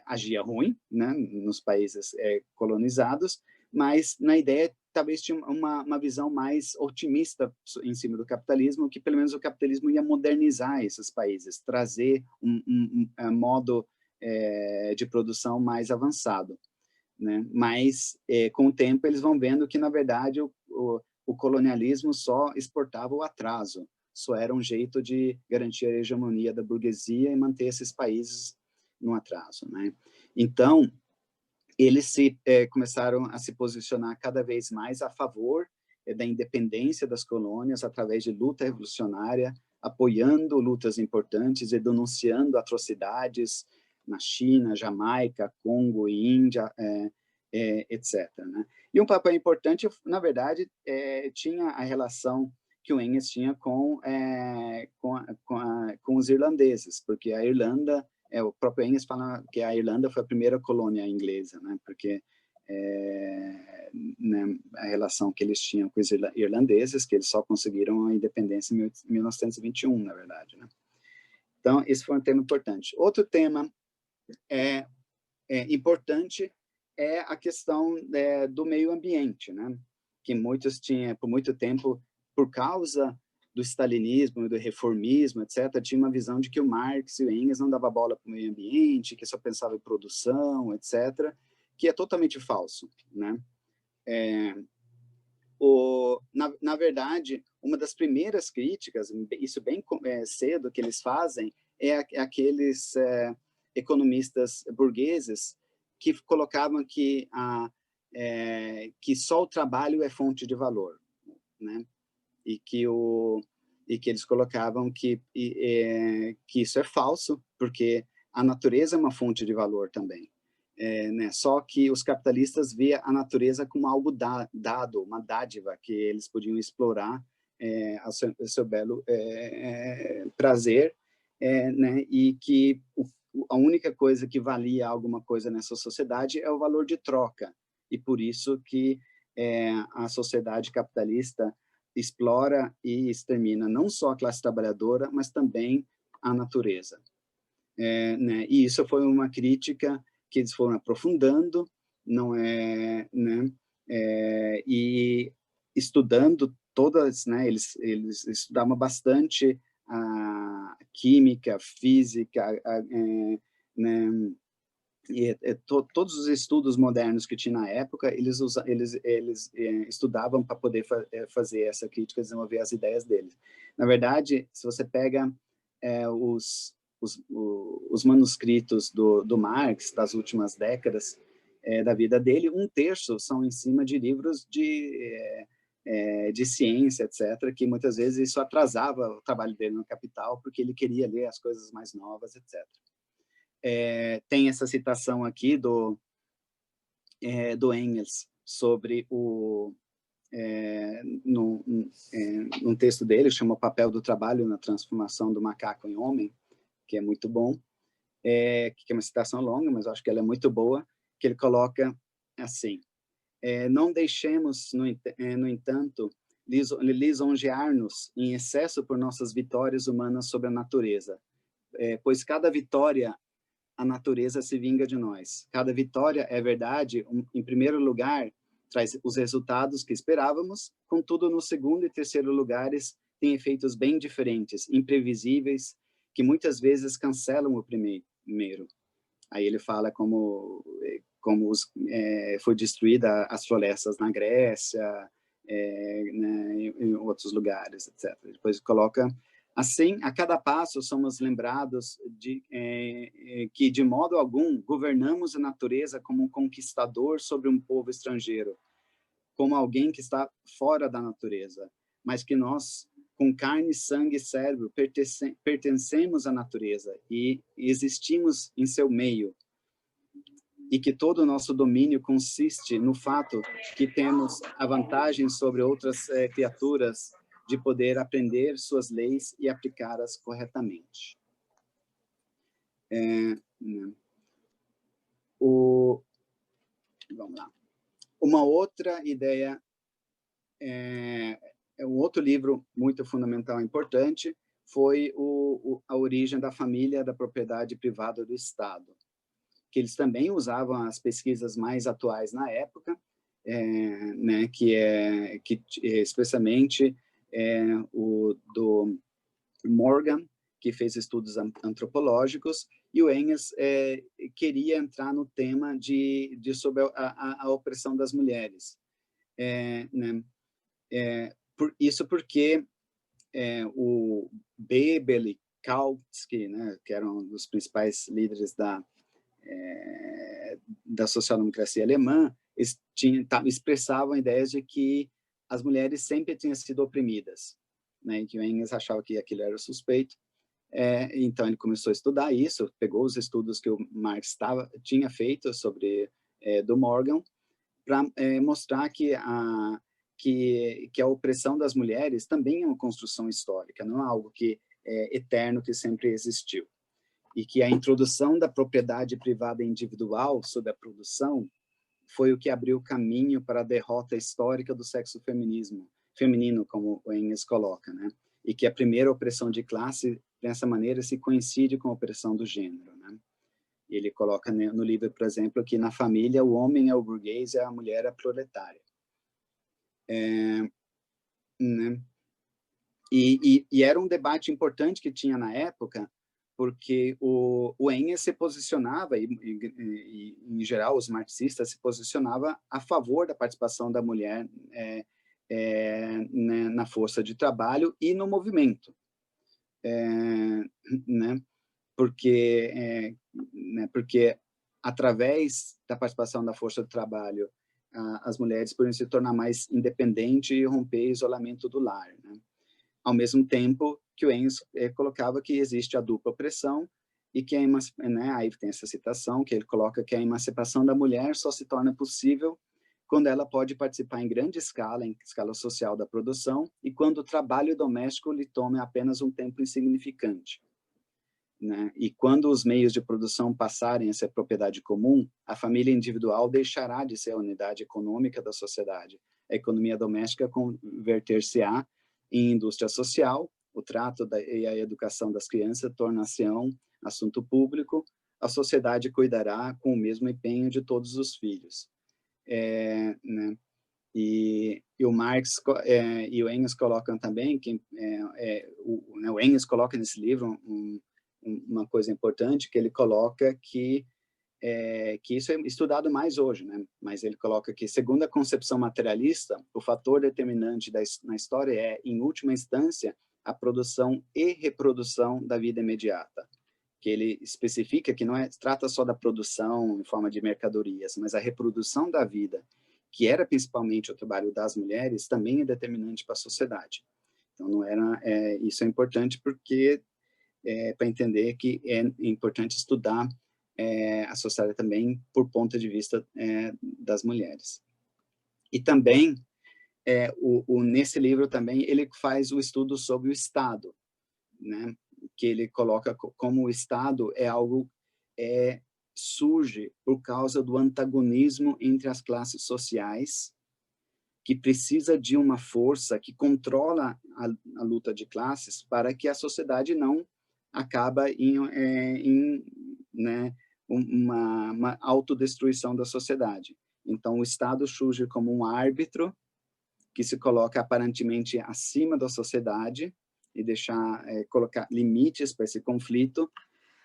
agia ruim, né, nos países colonizados, mas na ideia talvez tinha uma visão mais otimista em cima do capitalismo, que pelo menos o capitalismo ia modernizar esses países, trazer um modo de produção mais avançado, né? Mas com o tempo eles vão vendo que na verdade o colonialismo só exportava o atraso, só era um jeito de garantir a hegemonia da burguesia e manter esses países no atraso, né? Então eles começaram a se posicionar cada vez mais a favor da independência das colônias através de luta revolucionária, apoiando lutas importantes e denunciando atrocidades na China, Jamaica, Congo e Índia, etc., né? E um papel importante, na verdade, tinha a relação que o Engels tinha com os irlandeses, porque a Irlanda, o próprio Engels fala que a Irlanda foi a primeira colônia inglesa, né? Porque né, a relação que eles tinham com os irlandeses, que eles só conseguiram a independência em 1921, na verdade, né? Então, esse foi um tema importante. Outro tema importante é a questão do meio ambiente, né? Que muitos tinham, por muito tempo, por causa do stalinismo, do reformismo, etc., tinha uma visão de que o Marx e o Engels não davam bola para o meio ambiente, que só pensava em produção, etc., que é totalmente falso, né? Na verdade, uma das primeiras críticas, isso bem cedo que eles fazem, é aqueles economistas burgueses que colocavam que só o trabalho é fonte de valor, né? E que eles colocavam que isso é falso, porque a natureza é uma fonte de valor também. né? Só que os capitalistas via a natureza como algo dado, uma dádiva que eles podiam explorar a seu belo prazer, né? E que a única coisa que valia alguma coisa nessa sociedade é o valor de troca. E por isso que a sociedade capitalista explora e extermina não só a classe trabalhadora, mas também a natureza. Né? E isso foi uma crítica que eles foram aprofundando, não é, né? E estudando todas, né? Eles estudavam bastante a química, física, né? E todos os estudos modernos que tinha na época, eles estudavam para poder fazer essa crítica, desenvolver as ideias deles. Na verdade, se você pega os manuscritos do Marx das últimas décadas da vida dele, 1/3 são em cima de livros de ciência, etc., que muitas vezes isso atrasava o trabalho dele no Capital, porque ele queria ler as coisas mais novas, etc. Tem essa citação aqui do Engels sobre num texto dele, chama O Papel do Trabalho na Transformação do Macaco em Homem, que é muito bom, que é uma citação longa, mas eu acho que ela é muito boa, que ele coloca assim: não deixemos, no entanto, lisonjear-nos em excesso por nossas vitórias humanas sobre a natureza, pois cada vitória a natureza se vinga de nós. Cada vitória, é verdade, em primeiro lugar, traz os resultados que esperávamos, contudo, no segundo e terceiro lugares, tem efeitos bem diferentes, imprevisíveis, que muitas vezes cancelam o primeiro. Aí ele fala como foi destruída as florestas na Grécia, né, em outros lugares, etc. Depois coloca: assim, a cada passo somos lembrados que, de modo algum, governamos a natureza como um conquistador sobre um povo estrangeiro, como alguém que está fora da natureza, mas que nós, com carne, sangue e cérebro, pertencemos à natureza e existimos em seu meio, e que todo o nosso domínio consiste no fato que temos a vantagem sobre outras criaturas de poder aprender suas leis e aplicá-las corretamente. Né? Vamos lá. Uma outra ideia, um outro livro muito fundamental e importante foi A Origem da Família, da Propriedade Privada do Estado, que eles também usavam as pesquisas mais atuais na época, né, que especialmente o do Morgan, que fez estudos antropológicos, e o Engels queria entrar no tema sobre a opressão das mulheres. Né? Isso porque o Bebel e Kautsky, né, que eram um dos principais líderes da social-democracia alemã, expressavam ideias de que as mulheres sempre tinham sido oprimidas, né, e que o Engels achava que aquilo era suspeito. Então ele começou a estudar isso, pegou os estudos que o Marx tinha feito sobre do Morgan, para mostrar que a opressão das mulheres também é uma construção histórica, não é algo que é eterno, que sempre existiu. E que a introdução da propriedade privada individual sobre a produção foi o que abriu o caminho para a derrota histórica do sexo feminino, como o Engels coloca, né? E que a primeira opressão de classe, dessa maneira, se coincide com a opressão do gênero, né? Ele coloca no livro, por exemplo, que na família o homem é o burguês e a mulher é a proletária. Né? E era um debate importante que tinha na época, porque o Engels se posicionava, e em geral os marxistas se posicionavam a favor da participação da mulher né, na força de trabalho e no movimento. Né? Porque através da participação da força de trabalho, as mulheres poderiam se tornar mais independentes e romper o isolamento do lar, né? Ao mesmo tempo que o Engels colocava que existe a dupla opressão, e que né, aí tem essa citação que ele coloca que a emancipação da mulher só se torna possível quando ela pode participar em grande escala, em escala social da produção, e quando o trabalho doméstico lhe tome apenas um tempo insignificante. Né? E quando os meios de produção passarem a ser propriedade comum, a família individual deixará de ser a unidade econômica da sociedade. A economia doméstica converter-se-á em indústria social, o trato e a educação das crianças tornar-se-ão assunto público, a sociedade cuidará com o mesmo empenho de todos os filhos. Né? E o Marx e o Engels colocam também, o Engels coloca nesse livro uma coisa importante, que ele coloca que isso é estudado mais hoje, né? Mas ele coloca que, segundo a concepção materialista, o fator determinante na história é, em última instância, a produção e reprodução da vida imediata. Que ele especifica que não trata só da produção em forma de mercadorias, mas a reprodução da vida, que era principalmente o trabalho das mulheres, também é determinante para a sociedade. Então, não era, isso é importante porque para entender que é importante estudar a sociedade também por ponto de vista das mulheres. E também, nesse livro também, ele faz o estudo sobre o Estado, né? Que ele coloca como o Estado é algo surge por causa do antagonismo entre as classes sociais, que precisa de uma força que controla a luta de classes para que a sociedade não acaba né, uma autodestruição da sociedade. Então, o Estado surge como um árbitro que se coloca aparentemente acima da sociedade e colocar limites para esse conflito,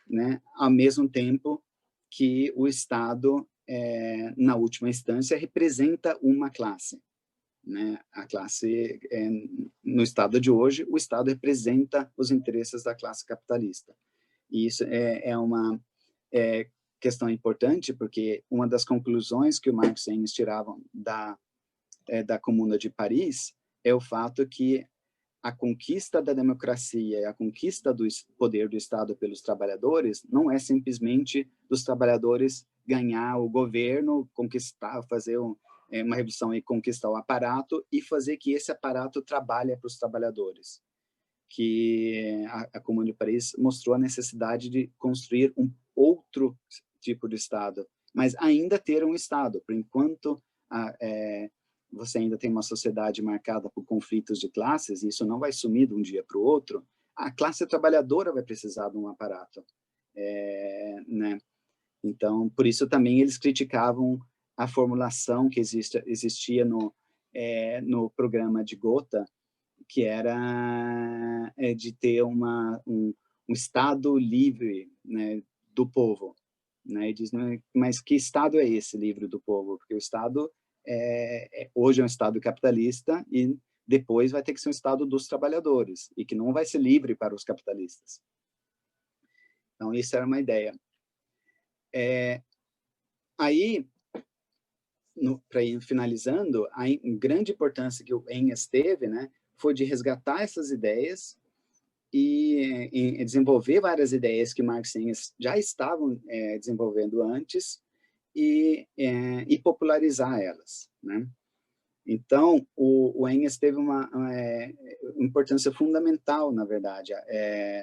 né, ao mesmo tempo que o Estado, na última instância, representa uma classe. Né? A classe, no Estado de hoje, o Estado representa os interesses da classe capitalista. E isso é uma questão importante, porque uma das conclusões que o Marx e Engels tiravam da Comuna de Paris é o fato que a conquista da democracia e a conquista do poder do Estado pelos trabalhadores não é simplesmente dos trabalhadores ganhar o governo, conquistar, fazer uma revolução e conquistar o aparato e fazer que esse aparato trabalhe para os trabalhadores. Que a Comuna de Paris mostrou a necessidade de construir um outro tipo de Estado, mas ainda ter um Estado, por enquanto você ainda tem uma sociedade marcada por conflitos de classes, e isso não vai sumir de um dia para o outro, a classe trabalhadora vai precisar de um aparato. Né? Então, por isso também eles criticavam a formulação que existia no programa de Gotha, que era de ter um Estado livre, né, do povo. Né? E diz, mas que Estado é esse livre do povo? Porque o Estado hoje é um Estado capitalista e depois vai ter que ser um Estado dos trabalhadores e que não vai ser livre para os capitalistas. Então, isso era uma ideia. Aí, para ir finalizando, a grande importância que o Engels teve, né, foi de resgatar essas ideias e desenvolver várias ideias que Marx e Engels já estavam desenvolvendo antes e popularizar elas, né? Então, o Engels teve uma importância fundamental, na verdade,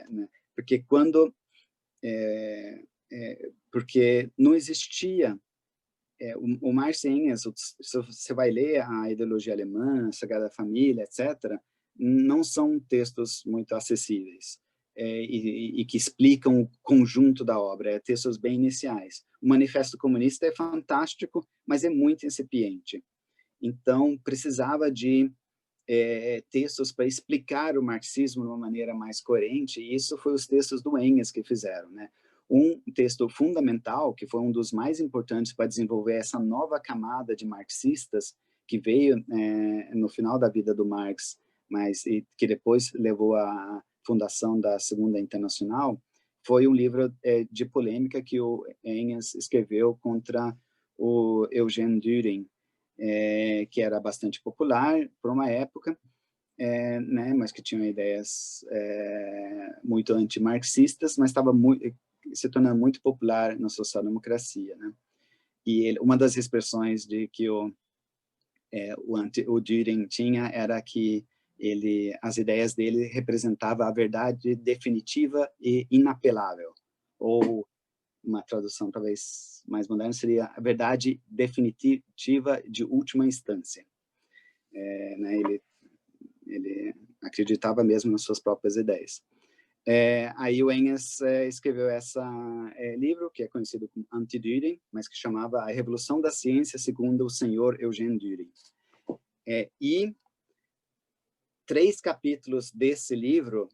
né? Porque porque não existia o Marx e Engels, se você vai ler a ideologia alemã, a Sagrada Família, etc., não são textos muito acessíveis e que explicam o conjunto da obra, textos bem iniciais. O Manifesto Comunista é fantástico, mas é muito incipiente. Então, precisava de textos para explicar o marxismo de uma maneira mais coerente, e isso foi os textos do Engels que fizeram, né? Um texto fundamental, que foi um dos mais importantes para desenvolver essa nova camada de marxistas que veio no final da vida do Marx, mas que depois levou à fundação da Segunda Internacional, foi um livro de polêmica que o Engels escreveu contra o Eugene Düring, que era bastante popular por uma época, né, mas que tinha ideias muito antimarxistas, mas estava se tornando muito popular na social-democracia, né? E uma das expressões de que o Dühring tinha era que as ideias dele representavam a verdade definitiva e inapelável, ou uma tradução talvez mais moderna seria a verdade definitiva de última instância. Né, ele acreditava mesmo nas suas próprias ideias. Aí o Engels escreveu esse livro, que é conhecido como Anti-Dühring, mas que chamava A Revolução da Ciência segundo o senhor Eugène Dühring. E 3 capítulos desse livro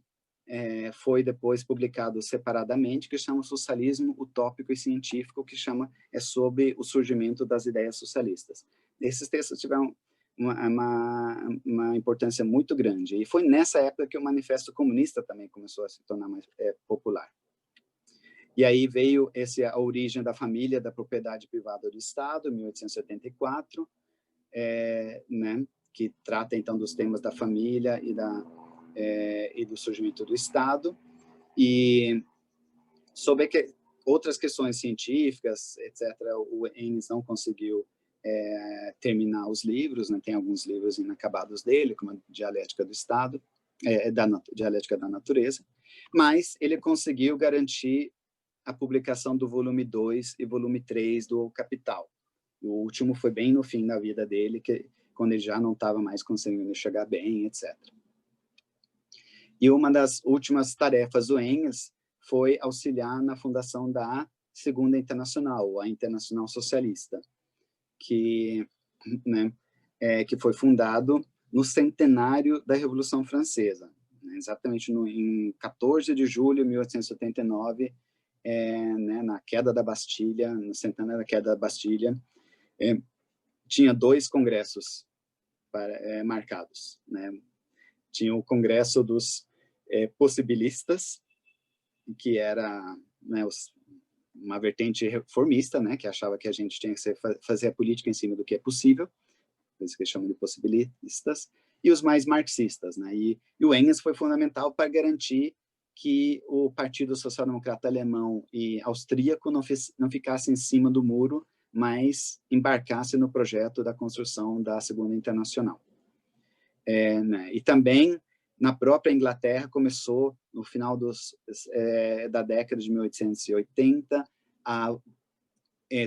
foi depois publicado separadamente, que chama Socialismo Utópico e Científico, que é sobre o surgimento das ideias socialistas. Esses textos tiveram uma importância muito grande, e foi nessa época que o Manifesto Comunista também começou a se tornar mais popular. E aí veio a origem da família, da propriedade privada do Estado, 1874, né, que trata então dos temas da família e do surgimento do Estado, e sobre outras questões científicas, etc., o Engels não conseguiu terminar os livros, né? Tem alguns livros inacabados dele, como a Dialética do Estado, Dialética da Natureza, mas ele conseguiu garantir a publicação do volume 2 e volume 3 do Capital. O último foi bem no fim da vida dele, quando ele já não estava mais conseguindo chegar bem, etc. E uma das últimas tarefas do Engels foi auxiliar na fundação da Segunda Internacional, a Internacional Socialista, que foi fundado no centenário da Revolução Francesa, né, exatamente em 14 de julho de 1879, na queda da Bastilha, no centenário da queda da Bastilha, tinha 2 congressos marcados, né? Tinha o Congresso dos possibilistas, que era, né, uma vertente reformista, né, que achava que a gente tinha que fazer a política em cima do que é possível, por isso que eles chamam de possibilistas, e os mais marxistas, né? E o Engels foi fundamental para garantir que o Partido Social Democrata Alemão e Austríaco não ficasse em cima do muro, mas embarcasse no projeto da construção da Segunda Internacional. Né? E também, na própria Inglaterra, começou, no final da década de 1880, a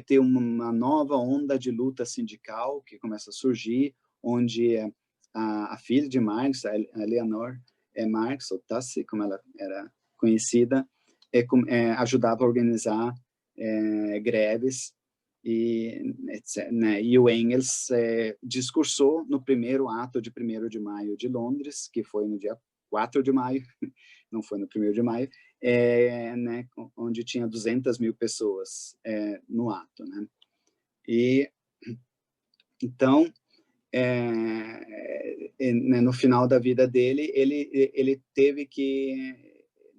ter uma nova onda de luta sindical que começa a surgir, onde a filha de Marx, a Eleanor Marx, ou Tassi, como ela era conhecida, ajudava a organizar greves, e, etc, né? E o Engels discursou no primeiro ato de 1º de maio de Londres, que foi no dia 4 de maio, não foi no 1º de maio, né, onde tinha 200.000 pessoas no ato, né? E então, no final da vida dele, ele teve que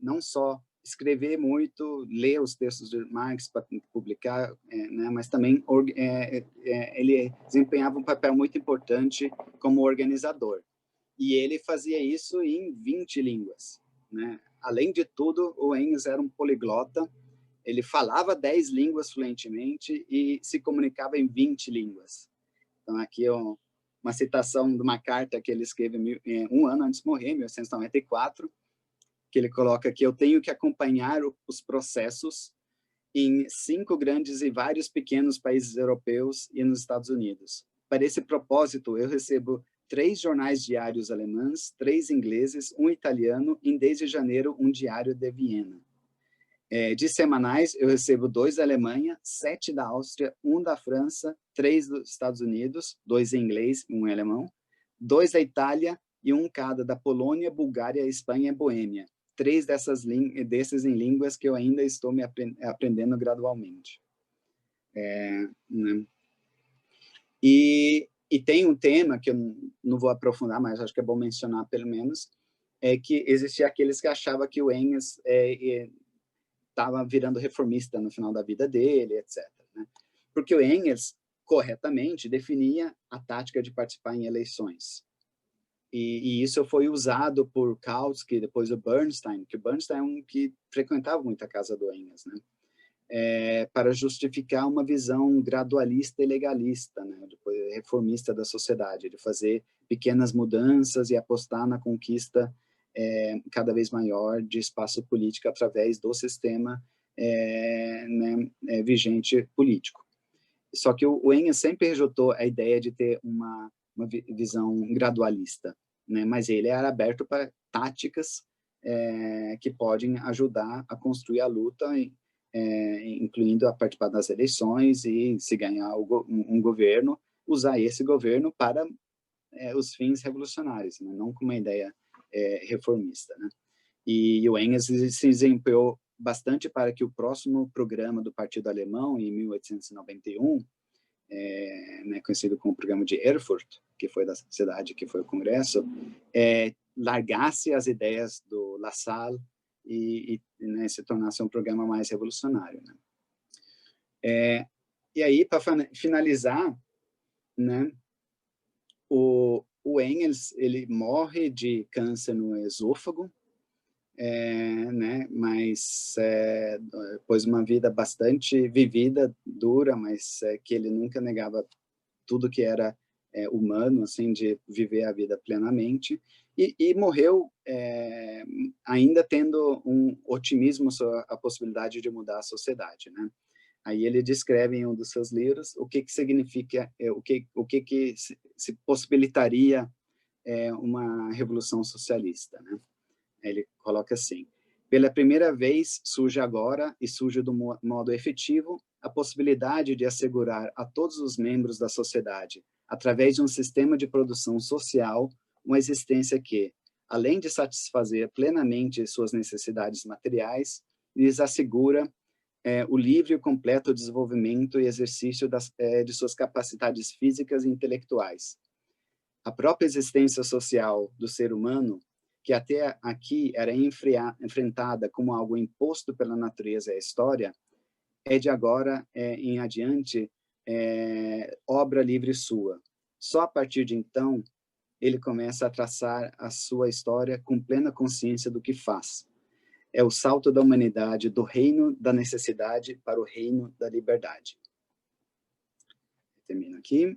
não só escrever muito, ler os textos de Marx para publicar, né, mas também ele desempenhava um papel muito importante como organizador. E ele fazia isso em 20 línguas, né? Além de tudo, o Engels era um poliglota, ele falava 10 línguas fluentemente e se comunicava em 20 línguas. Então, aqui uma citação de uma carta que ele escreveu um ano antes de morrer, em 1894, que ele coloca que eu tenho que acompanhar os processos em 5 grandes e vários pequenos países europeus e nos Estados Unidos. Para esse propósito, eu recebo 3 jornais diários alemães, 3 ingleses, 1 italiano e, desde janeiro, um diário de Viena. De semanais, eu recebo 2 da Alemanha, 7 da Áustria, 1 da França, 3 dos Estados Unidos, 2 em inglês e 1 em alemão, 2 da Itália e 1 cada da Polônia, Bulgária, Espanha e Boêmia. 3 desses em línguas que eu ainda estou me aprendendo gradualmente. Né? E tem um tema que eu não vou aprofundar, mas acho que é bom mencionar pelo menos, é que existia aqueles que achavam que o Engels estava virando reformista no final da vida dele, etc. Né? Porque o Engels, corretamente, definia a tática de participar em eleições. E isso foi usado por Kautsky, depois o Bernstein, que o Bernstein é um que frequentava muito a casa do Engels, né? Para justificar uma visão gradualista e legalista, né? Depois, reformista da sociedade, de fazer pequenas mudanças e apostar na conquista cada vez maior de espaço político através do sistema né, vigente político. Só que o Engels sempre rejeitou a ideia de ter uma visão gradualista, né? Mas ele era aberto para táticas que podem ajudar a construir a luta, incluindo a participar das eleições e, se ganhar um governo, usar esse governo para os fins revolucionários, né? Não com uma ideia reformista, né? E o Engels se desempenhou bastante para que o próximo programa do Partido Alemão, em 1891, né, conhecido como o programa de Erfurt, que foi da cidade que foi o Congresso, largasse as ideias do Lassalle e né, se tornasse um programa mais revolucionário, né? E aí, para finalizar, né, o Engels, ele morre de câncer no esôfago, né, mas depois uma vida bastante vivida, dura, mas que ele nunca negava tudo que era humano, assim, de viver a vida plenamente, e morreu ainda tendo um otimismo sobre a possibilidade de mudar a sociedade, né? Aí ele descreve em um dos seus livros o que significa, o que se possibilitaria uma revolução socialista, né? Ele coloca assim: pela primeira vez surge agora, e surge do modo efetivo, a possibilidade de assegurar a todos os membros da sociedade, através de um sistema de produção social, uma existência que, além de satisfazer plenamente suas necessidades materiais, lhes assegura o livre e completo desenvolvimento e exercício de suas capacidades físicas e intelectuais. A própria existência social do ser humano, que até aqui era enfrentada como algo imposto pela natureza e a história, é de agora em adiante obra livre sua. Só a partir de então, ele começa a traçar a sua história com plena consciência do que faz. É o salto da humanidade do reino da necessidade para o reino da liberdade. Termino aqui.